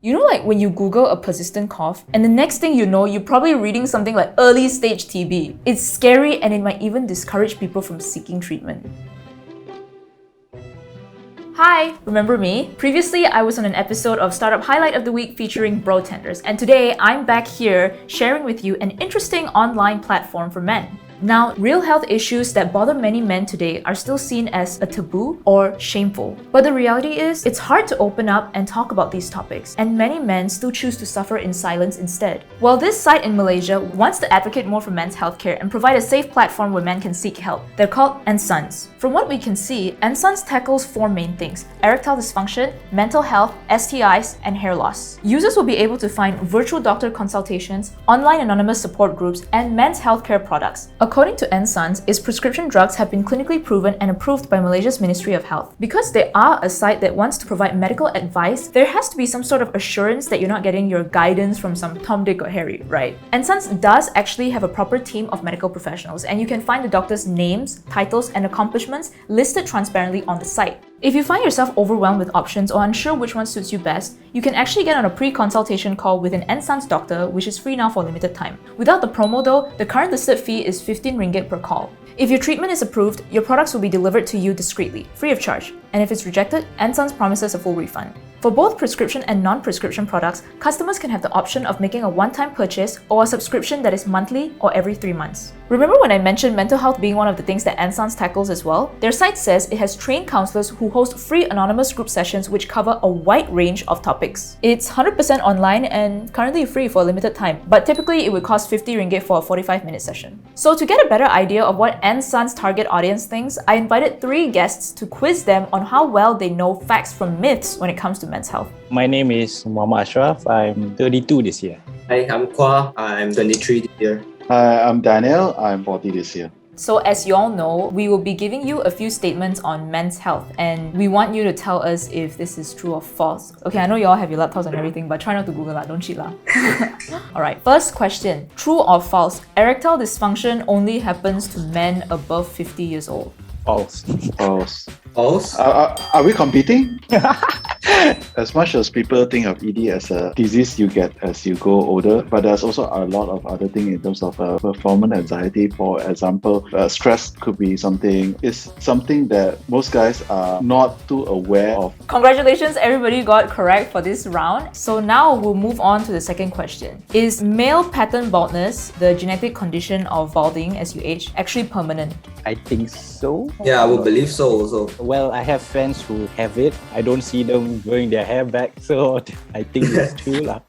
You know, like when you Google a persistent cough, and the next thing you know, you're probably reading something like early stage TB. It's scary and it might even discourage people from seeking treatment. Hi, remember me? Previously, I was on an episode of Startup Highlight of the Week featuring bro tenders, and today I'm back here sharing with you an interesting online platform for men. Now, real health issues that bother many men today are still seen as a taboo or shameful. But the reality is, it's hard to open up and talk about these topics, and many men still choose to suffer in silence instead. Well, this site in Malaysia wants to advocate more for men's healthcare and provide a safe platform where men can seek help. They're called Nsons. From what we can see, Nsons tackles four main things: erectile dysfunction, mental health, STIs, and hair loss. Users will be able to find virtual doctor consultations, online anonymous support groups, and men's healthcare products. According to Nsons, its prescription drugs have been clinically proven and approved by Malaysia's Ministry of Health. Because they are a site that wants to provide medical advice, there has to be some sort of assurance that you're not getting your guidance from some Tom, Dick, or Harry, right? Nsons does actually have a proper team of medical professionals, and you can find the doctors' names, titles, and accomplishments listed transparently on the site. If you find yourself overwhelmed with options or unsure which one suits you best, you can actually get on a pre-consultation call with an Nsons doctor, which is free now for a limited time. Without the promo though, the current listed fee is 15 ringgit per call. If your treatment is approved, your products will be delivered to you discreetly, free of charge. And if it's rejected, Nsons promises a full refund. For both prescription and non-prescription products, customers can have the option of making a one-time purchase or a subscription that is monthly or every 3 months. Remember when I mentioned mental health being one of the things that Nsons tackles as well? Their site says it has trained counselors who host free anonymous group sessions which cover a wide range of topics. It's 100% online and currently free for a limited time, but typically it would cost 50 ringgit for a 45-minute session. So to get a better idea of what Nsons' target audience thinks, I invited 3 guests to quiz them on how well they know facts from myths when it comes to men's health. My name is Muhammad Ashraf. I'm 32 this year. Hi, I'm Kwa. I'm 23 this year. Hi, I'm Daniel. I'm 40 this year. So as you all know, we will be giving you a few statements on men's health, and we want you to tell us if this is true or false. Okay, I know you all have your laptops and everything, but try not to Google that, don't cheat lah. Alright, first question. True or false? Erectile dysfunction only happens to men above 50 years old. False. False. False? Are we competing? As much as people think of ED as a disease you get as you go older, but there's also a lot of other things in terms of performance anxiety. For example, stress could be something. It's something that most guys are not too aware of. Congratulations, everybody got correct for this round. So now we'll move on to the second question. Is male pattern baldness, the genetic condition of balding as you age, actually permanent? I think so. Yeah, I would believe so also. Well, I have friends who have it. I don't see them growing their hair back, so I think it's true lah.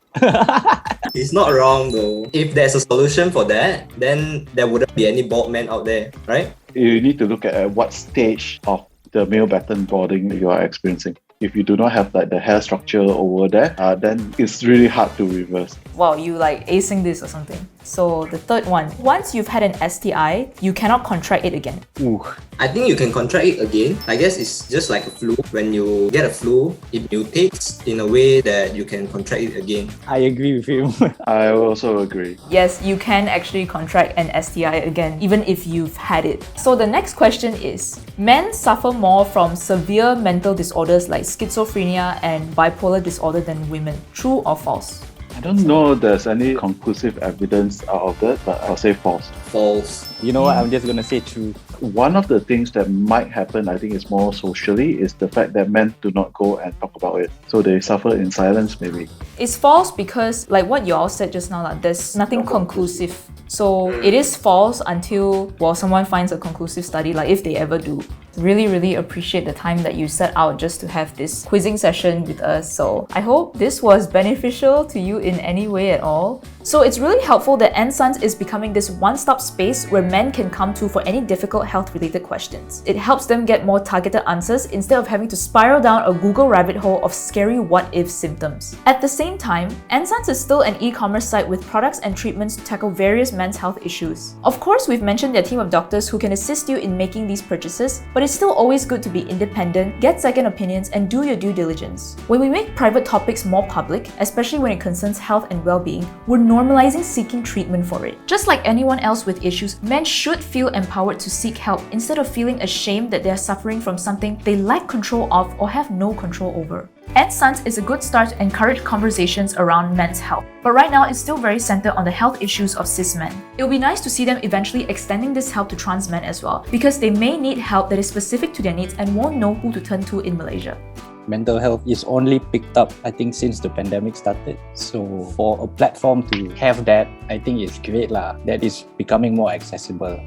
It's not wrong though. If there's a solution for that, then there wouldn't be any bald men out there, right? You need to look at what stage of the male pattern balding you are experiencing. If you do not have like the hair structure over there, then it's really hard to reverse. Wow, you like acing this or something. So the third one, once you've had an STI, you cannot contract it again. Ooh. I think you can contract it again. I guess it's just like a flu. When you get a flu, it mutates in a way that you can contract it again. I agree with him. I also agree. Yes, you can actually contract an STI again, even if you've had it. So the next question is, men suffer more from severe mental disorders like schizophrenia and bipolar disorder than women. True or false? I don't know there's any conclusive evidence out of that, but I'll say false. False. You know what? I'm just gonna say true. One of the things that might happen, I think is more socially, is the fact that men do not go and talk about it. So they suffer in silence maybe. It's false because, like what you all said just now, there's nothing conclusive. So it is false until, well, someone finds a conclusive study, like if they ever do. Really appreciate the time that you set out just to have this quizzing session with us. So I hope this was beneficial to you in any way at all. So it's really helpful that Nsons is becoming this one-stop space where men can come to for any difficult health-related questions. It helps them get more targeted answers instead of having to spiral down a Google rabbit hole of scary what-if symptoms. At the same time, Nsons is still an e-commerce site with products and treatments to tackle various men's health issues. Of course, we've mentioned their team of doctors who can assist you in making these purchases, but it's still always good to be independent, get second opinions, and do your due diligence. When we make private topics more public, especially when it concerns health and well-being, we're normalizing seeking treatment for it. Just like anyone else with issues, men should feel empowered to seek help instead of feeling ashamed that they're suffering from something they lack control of or have no control over. And Sons is a good start to encourage conversations around men's health. But right now, it's still very centered on the health issues of cis men. It will be nice to see them eventually extending this help to trans men as well, because they may need help that is specific to their needs and won't know who to turn to in Malaysia. Mental health is only picked up, I think, since the pandemic started. So for a platform to have that, I think it's great lah. That is becoming more accessible.